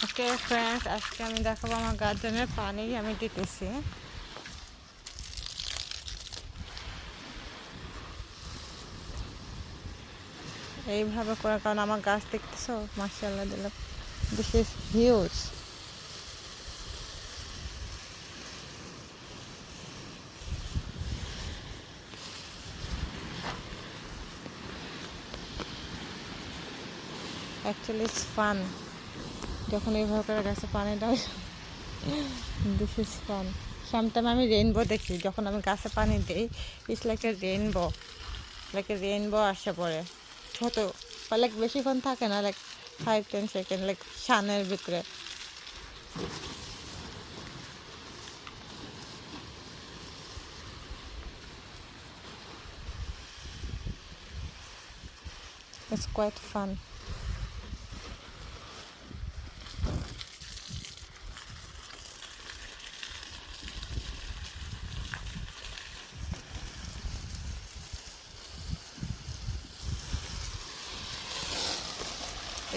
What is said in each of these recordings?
Okay friends, আজকে আমি দেখাবো আমার গার্ডেনের পানি আমি দিতেছি। এইভাবে করে, কারণ আমার গাছ দেখতেছো মাশাআল্লাহ দিলাম, this is huge. Actually it's fun যখন এইভাবে করে গাছে পানি দেয়। This is fun. সামটাইম আমি রেইনবো দেখি যখন আমি গাছে পানি দিই। ইটস লাইক এ রেইনবো, আসে পড়ে ছোট, লাইক বেশিক্ষণ থাকে না, লাইক 5-10 সেকেন্ড, লাইক সানের ভিতরে। It's quite fun.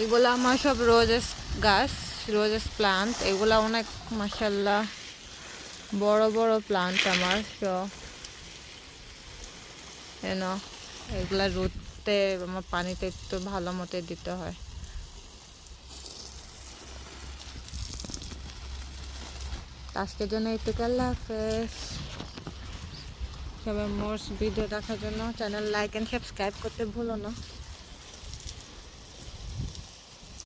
এগুলো আমার সব রোজেস গাছ, রোজেস প্লান্ট। এগুলো অনেক মাশাআল্লাহ বড় বড় প্লান্ট আমার। সো এগুলা রোদতে আমার পানিতে একটু ভালো মতো দিতে হয়। আজকের জন্য এইটুকু, আল্লাহ হাফেজ। সবাই মোর ভিডিও দেখার জন্য চ্যানেল লাইক অ্যান্ড সাবস্ক্রাইব করতে ভুলো না।